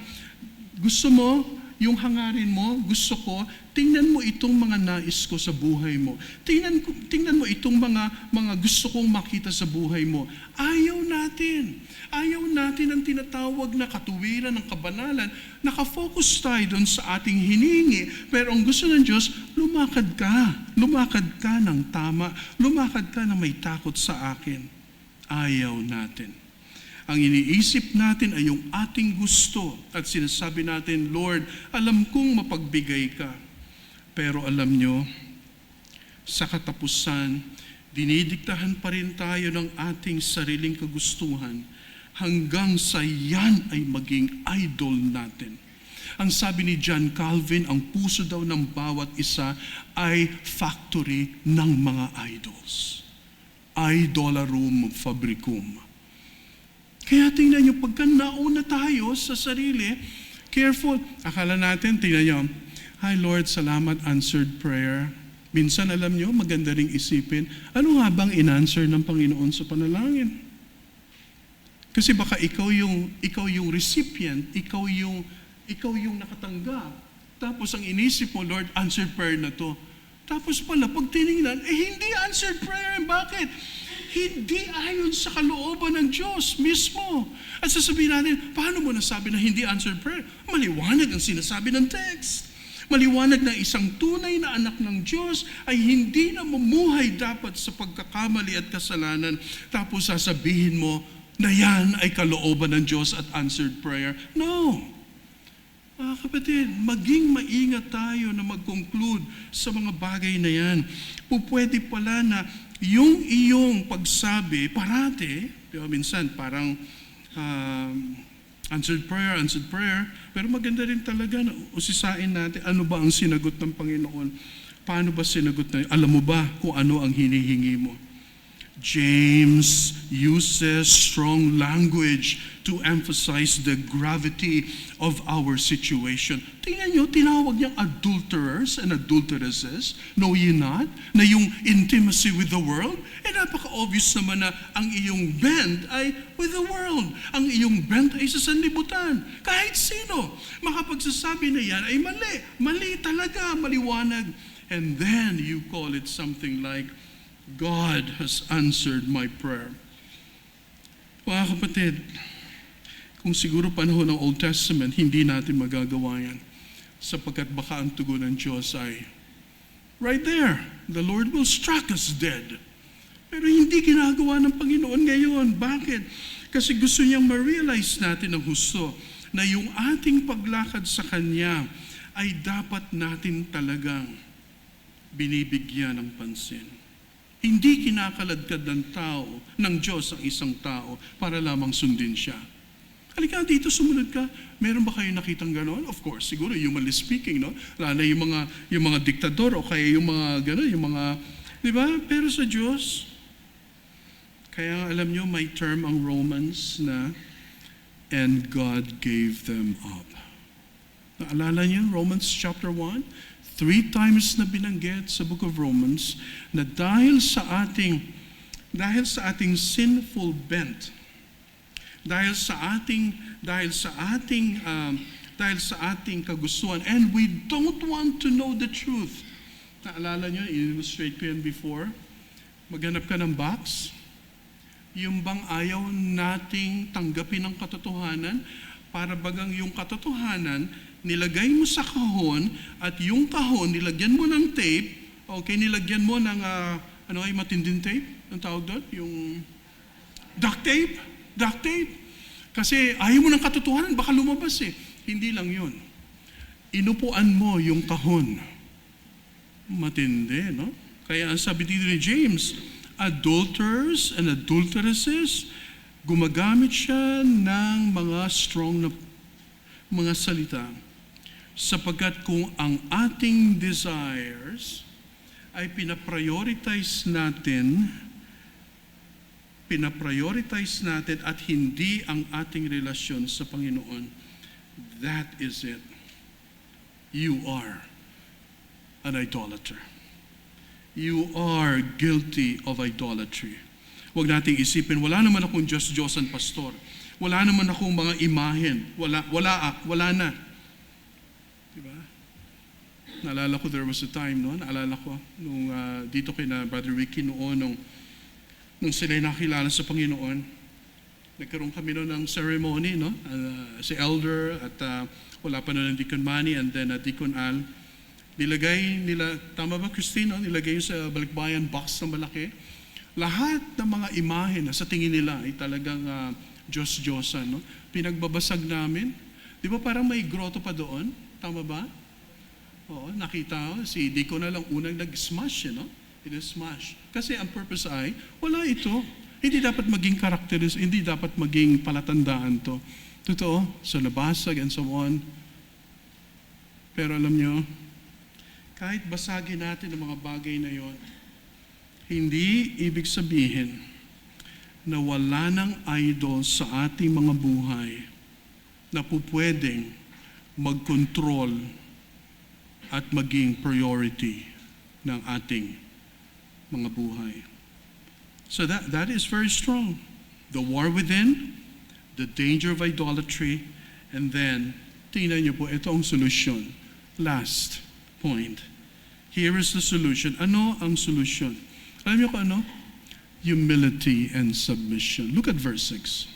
gusto mo, yung hangarin mo, gusto ko, tingnan mo itong mga nais ko sa buhay mo. Tingnan mo itong mga gusto kong makita sa buhay mo. Ayaw natin ang tinatawag na katuwiran ng kabanalan. Nakafocus tayo doon sa ating hiningi. Pero ang gusto ng Diyos, lumakad ka ng tama, lumakad ka na may takot sa akin. Ayaw natin. Ang iniisip natin ay yung ating gusto at sinasabi natin, Lord, alam kong mapagbigay ka. Pero alam nyo, sa katapusan, dinidiktahan pa rin tayo ng ating sariling kagustuhan hanggang sa yan ay maging idol natin. Ang sabi ni John Calvin, ang puso daw ng bawat isa ay factory ng mga idols. Idolarum fabricum. Kaya tingnan nyo, pagka nauna tayo sa sarili, careful. Akala natin, tingnan nyo, hi Lord, salamat, answered prayer. Minsan alam nyo, maganda ring isipin, ano nga bang in-answer ng Panginoon sa panalangin? Kasi baka ikaw yung recipient, ikaw yung nakatanggap. Tapos ang inisip mo, Lord, answered prayer na to. Tapos pala, pag tinignan, hindi answered prayer. Bakit? Hindi ayon sa kalooban ng Diyos mismo. At sasabihin natin, paano mo nasabi na hindi answered prayer? Maliwanag ang sinasabi ng text. Maliwanag na isang tunay na anak ng Diyos ay hindi na mamuhay dapat sa pagkakamali at kasalanan. Tapos sasabihin mo na yan ay kalooban ng Diyos at answered prayer. No. Kapatid, maging maingat tayo na mag-conclude sa mga bagay na yan. Pupwede pala na yung iyong pagsabi, parati, diba, minsan parang answered prayer, pero maganda rin talaga na usisain natin, ano ba ang sinagot ng Panginoon? Paano ba sinagot na? Alam mo ba kung ano ang hinihingi mo? James uses strong language to emphasize the gravity of our situation. Tingnan nyo, tinawag niyang adulterers and adulteresses. Know ye not? Na yung intimacy with the world? Napaka-obvious naman na ang iyong bent ay with the world. Ang iyong bent ay sa sanlibutan. Kahit sino, makapagsasabi na yan ay mali. Mali talaga, maliwanag. And then you call it something like, God has answered my prayer. Mga kapatid, kung siguro panahon ng Old Testament, hindi natin magagawa yan. Sapagkat baka ang tugon ng Diyos ay, right there, the Lord will strike us dead. Pero hindi ginagawa ng Panginoon ngayon. Bakit? Kasi gusto niyang ma-realize natin ng husto na yung ating paglakad sa Kanya ay dapat natin talagang binibigyan ng pansin. Hindi kinakaladkad ng Diyos ang isang tao para lamang sundin siya. Halika dito, sumunod ka. Meron ba kayo nakitang gano'n? Of course, siguro humanly speaking, no? Lalo na yung mga diktador o kaya yung mga gano'n, yung mga, di ba? Pero sa Diyos, kaya alam nyo, may term ang Romans na, and God gave them up. Naalala niyo, Romans chapter 1? 3 times na binanggit sa book of Romans na dahil sa ating sinful bent, dahil sa ating kagustuhan, and we don't want to know the truth. Naalala nyo, i-illustrate ko yan before. Maghanap ka ng box. Yung bang ayaw nating tanggapin ang katotohanan, para bagang yung katotohanan, nilagay mo sa kahon, at yung kahon, nilagyan mo ng tape, okay, nilagyan mo ng, matinding tape, ang tawag doon? Yung duct tape. Kasi ayaw mo ng katotohanan, baka lumabas eh. Hindi lang yun. Inupuan mo yung kahon. Matindi, no? Kaya ang sabi dito ni James, adulterers and adulteresses, gumagamit siya ng mga strong na mga salita. Sapagkat kung ang ating desires ay pinaprioritize natin at hindi ang ating relasyon sa Panginoon, that is it. You are an idolater. You are guilty of idolatry. Huwag nating isipin, wala naman akong Diyos-Diyosan pastor. Wala naman akong mga imahen. Wala na. Diba? Naalala ko, there was a time, no? Naalala ko, nung dito kay na Brother Ricky noon, nung sila'y nakilala sa Panginoon, nagkaroon kami noon ng ceremony, no? Si Elder at wala pa noon ng Deacon Manny and then Deacon Al. Nilagay nila, tama ba Christine, no? Nilagay yung sa balikbayan box na malaki. Lahat ng mga imahe na sa tingin nila ay talagang Diyos-Diyosan, no? Pinagbabasag namin. Di ba parang may grotto pa doon? Tama ba? Oo, nakita ko. Si Deacon na lang unang nag-smash, no? Smash. Kasi ang purpose ay, wala ito. Hindi dapat maging characteristic, hindi dapat maging palatandaan to. Totoo, sa nabasag and so on. Pero alam nyo, kahit basagin natin ang mga bagay na yon, hindi ibig sabihin na wala ng idol sa ating mga buhay na pupwedeng mag-control at maging priority ng ating mga buhay. So that is very strong. The war within, the danger of idolatry, and then, tingnan niyo po, ito ang solusyon. Last point. Here is the solution. Ano ang solution? Alam niyo kung ano? Humility and submission. Look at verse 6.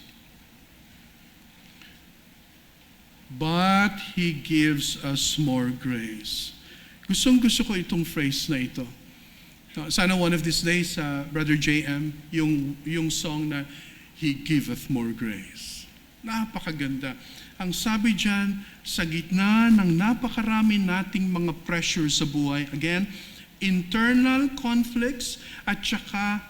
But He gives us more grace. Gusto ko itong phrase na ito. Sana one of these days, Brother JM, yung song na He giveth more grace. Napakaganda. Ang sabi dyan, sa gitna ng napakarami nating mga pressures sa buhay, again, internal conflicts at saka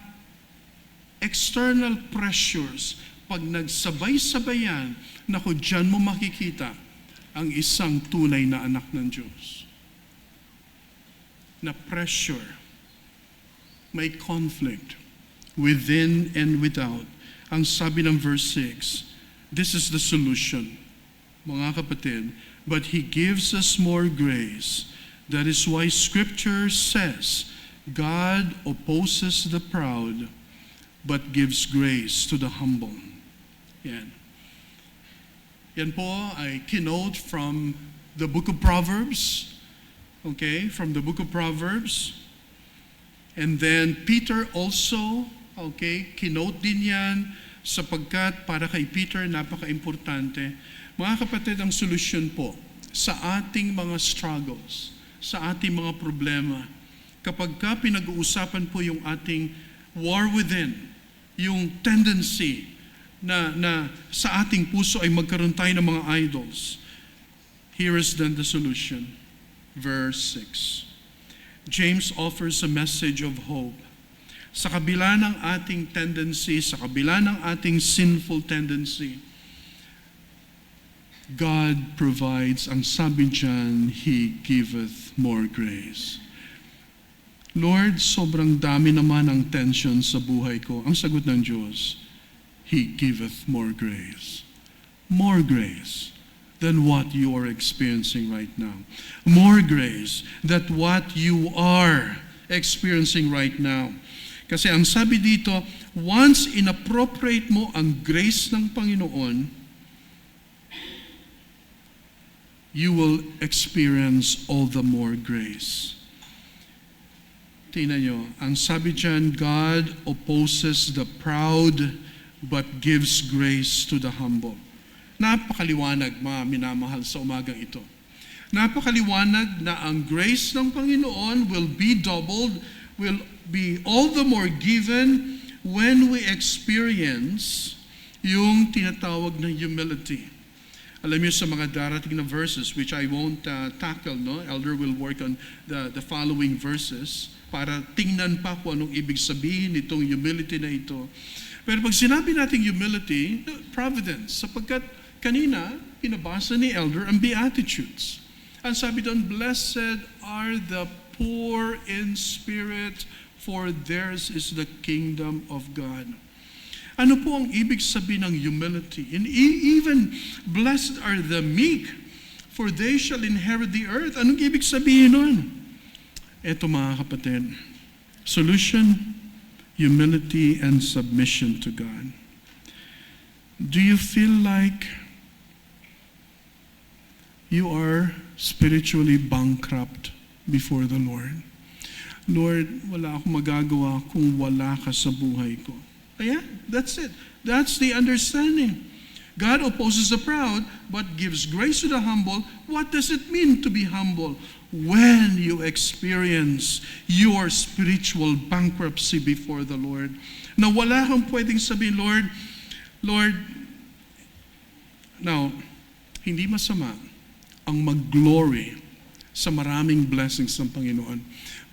external pressures, pag nagsabay-sabayan, naku, dyan mo makikita ang isang tunay na anak ng Diyos. Na pressure, may conflict, within and without. Ang sabi ng verse 6, this is the solution, mga kapatid. But He gives us more grace. That is why Scripture says, God opposes the proud, but gives grace to the humble. Yan. Yan po ay kinote from the book of Proverbs. Okay, from the book of Proverbs. And then Peter also, okay, kinote din yan sapagkat para kay Peter napaka-importante. Mga kapatid, ang solusyon po sa ating mga struggles, sa ating mga problema, kapag ka pinag-uusapan po yung ating war within, yung tendency na sa ating puso ay magkaroon tayo ng mga idols, here is then the solution. Verse 6. James offers a message of hope. Sa kabila ng ating tendency, sa kabila ng ating sinful tendency, God provides, ang sabi dyan, He giveth more grace. Lord, sobrang dami naman ang tension sa buhay ko. Ang sagot ng Diyos, He giveth more grace. More grace than what you are experiencing right now. More grace than what you are experiencing right now. Kasi ang sabi dito, once inappropriate mo ang grace ng Panginoon, you will experience all the more grace. Tingnan nyo, ang sabi dyan, God opposes the proud but gives grace to the humble. Napakaliwanag, mga minamahal sa umagang ito. Napakaliwanag na ang grace ng Panginoon will be doubled, will be all the more given when we experience yung tinatawag na humility. Alam niyo sa mga darating na verses, which I won't tackle, no? Elder will work on the following verses para tingnan pa kung anong ibig sabihin itong humility na ito. Pero pag sinabi natin humility, providence, sapagkat kanina, pinabasa ni Elder ang Beatitudes. Ang sabi doon, blessed are the poor in spirit, for theirs is the kingdom of God. Ano po ang ibig sabihin ng humility? And even blessed are the meek, for they shall inherit the earth. Anong ibig sabihin nun? Ito mga kapatid, solution, humility and submission to God. Do you feel like you are spiritually bankrupt before the Lord? Lord, wala akong magagawa kung wala ka sa buhay ko. Ayan, that's it. That's the understanding. God opposes the proud, but gives grace to the humble. What does it mean to be humble? When you experience your spiritual bankruptcy before the Lord, na wala kang pwedeng sabihin, Lord, now, hindi masama ang mag-glory sa maraming blessings ng Panginoon.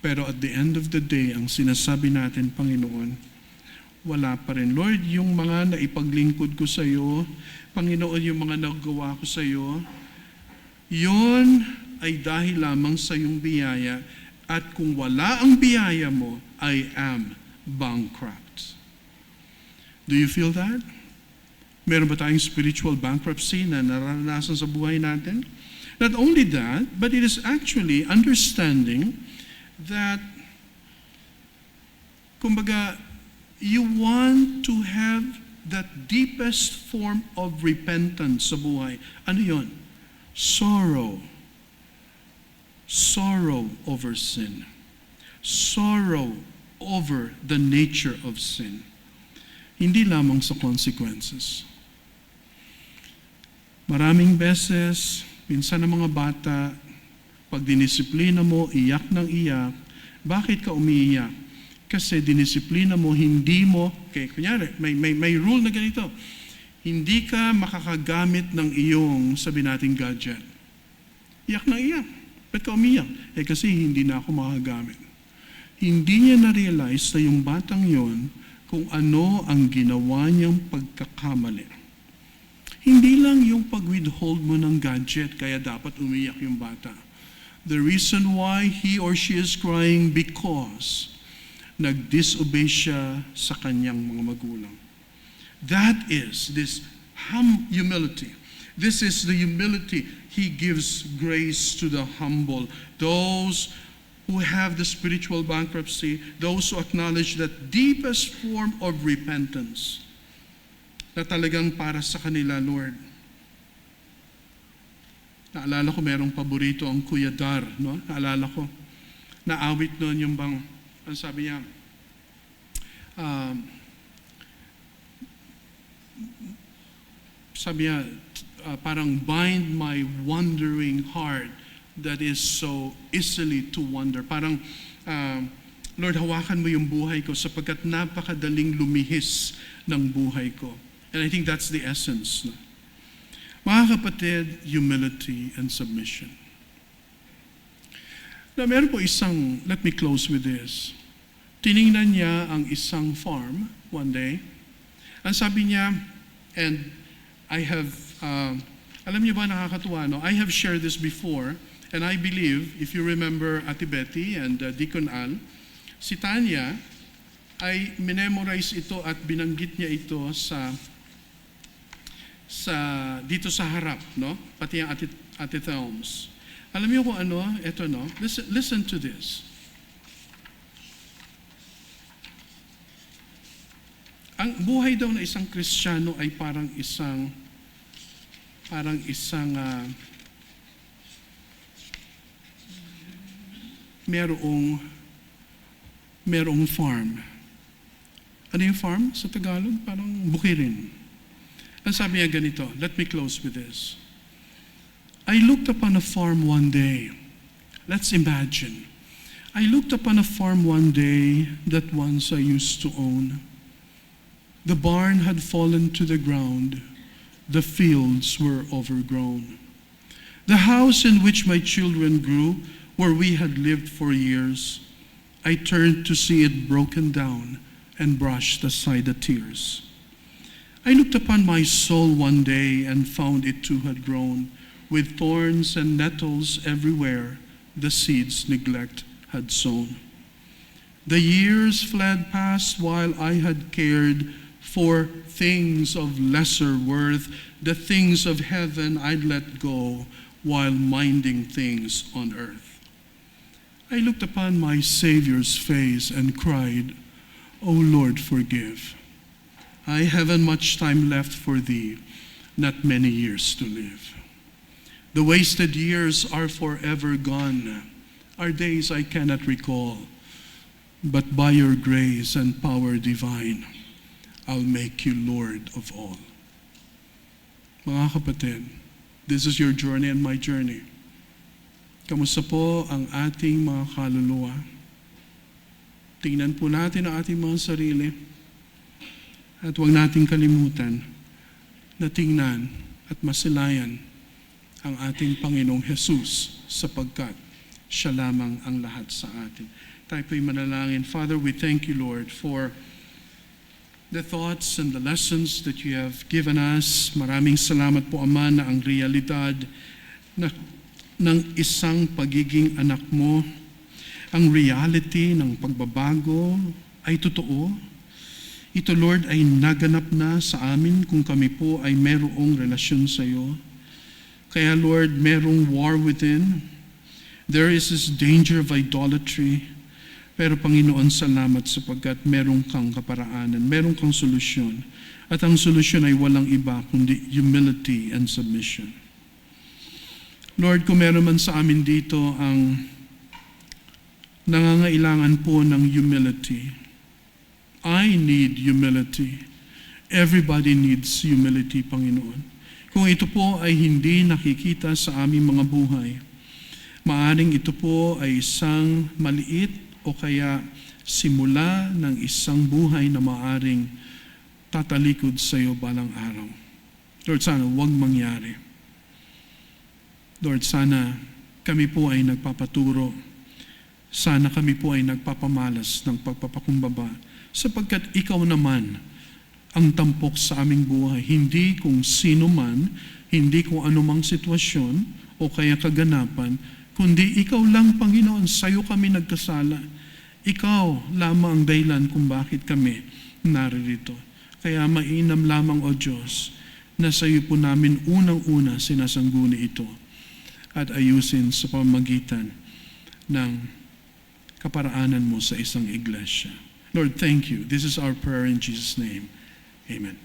Pero at the end of the day, ang sinasabi natin, Panginoon, wala pa rin. Lord, yung mga naipaglingkod ko sa iyo, Panginoon, yung mga nagawa ko sa iyo, yun ay dahil lamang sa iyong biyaya. At kung wala ang biyaya mo, I am bankrupt. Do you feel that? Meron ba tayong spiritual bankruptcy na naranasan sa buhay natin? Not only that, but it is actually understanding that, kumbaga, you want to have that deepest form of repentance sa buhay. Ano yun? Sorrow. Sorrow over sin. Sorrow over the nature of sin. Hindi lamang sa consequences. Maraming beses, minsan ng mga bata, pag dinisiplina mo, iyak ng iyak, bakit ka umiiyak? Kasi dinisiplina mo, hindi mo, okay, kunyari, may rule na ganito, hindi ka makakagamit ng iyong, sabi natin, gadget. Iyak na iyak. Ba't ka umiyak? Kasi hindi na ako makagamit. Hindi niya na-realize na yung batang yon kung ano ang ginawa niyang pagkakamali. Hindi lang yung pag-withhold mo ng gadget, kaya dapat umiyak yung bata. The reason why he or she is crying because nag-disobey siya sa kanyang mga magulang. That is this humility. This is the humility. He gives grace to the humble. Those who have the spiritual bankruptcy, those who acknowledge that deepest form of repentance na talagang para sa kanila, Lord. Naalala ko merong paborito ang Kuya Dar, no? Naalala ko, naawit noon yung bang, ang sabi niya, parang bind my wandering heart that is so easily to wander. Parang, Lord, hawakan mo yung buhay ko sapagkat napakadaling lumihis ng buhay ko. And I think that's the essence. No? Mga kapatid, humility and submission. Now, meron po isang, let me close with this. Tiningnan niya ang isang farm one day. Ang sabi niya, and I have, alam niyo ba nakakatuwa, no? I have shared this before, and I believe, if you remember Ate Betty and Deacon Al, si Tanya ay minemorize ito at binanggit niya ito dito sa harap, no? Pati ang Ate Thelms. Alam niyo kung ano? Ito, no? Listen to this. Ang buhay daw na isang Kristiyano ay parang isang merong farm. Ano yung farm sa Tagalog? Parang bukirin. Ang sabi niya ganito, let me close with this. I looked upon a farm one day. Let's imagine. I looked upon a farm one day that once I used to own. The barn had fallen to the ground. The fields were overgrown. The house in which my children grew, where we had lived for years, I turned to see it broken down and brushed aside the tears. I looked upon my soul one day and found it too had grown, with thorns and nettles everywhere the seeds neglect had sown. The years fled past while I had cared for things of lesser worth. The things of heaven I'd let go while minding things on earth. I looked upon my Savior's face and cried, O Lord, forgive. I haven't much time left for thee, not many years to live. The wasted years are forever gone. Our days I cannot recall, but by your grace and power divine, I'll make you Lord of all. Mga kapatid, this is your journey and my journey. Kamusta po ang ating mga kaluluwa? Tingnan po natin ang ating mga sarili at huwag nating kalimutan na tingnan at masilayan ang ating Panginoong Jesus sapagkat siya lamang ang lahat sa atin. Tayo po'y manalangin. Father, we thank you, Lord, for the thoughts and the lessons that you have given us. Maraming salamat po, Ama, na ang realidad ng isang pagiging anak mo, ang reality ng pagbabago ay totoo. Ito, Lord, ay naganap na sa amin kung kami po ay merong relasyon sa iyo. Kaya, Lord, merong war within. There is this danger of idolatry. Pero, Panginoon, salamat sapagkat merong kang kaparaanan, merong kang solusyon. At ang solusyon ay walang iba kundi humility and submission. Lord, kung meron man sa amin dito ang nangangailangan po ng humility, I need humility. Everybody needs humility, Panginoon. Kung ito po ay hindi nakikita sa aming mga buhay, maaring ito po ay isang maliit o kaya simula ng isang buhay na maaring tatalikod sa iyo balang araw. Lord, sana huwag mangyari. Lord, sana kami po ay nagpapaturo. Sana kami po ay nagpapamalas ng pagpapakumbaba sapagkat ikaw naman ang tampok sa aming buhay. Hindi kung sino man, hindi kung anumang sitwasyon o kaya kaganapan, kundi ikaw lang, Panginoon, sa iyo kami nagkasala. Ikaw lamang ang dahilan kung bakit kami naririto. Kaya mainam lamang, O Diyos, na sa iyo po namin unang-una sinasangguni ito at ayusin sa pamamagitan ng kaparaanan mo sa isang iglesia. Lord, thank you. This is our prayer in Jesus' name. Amen.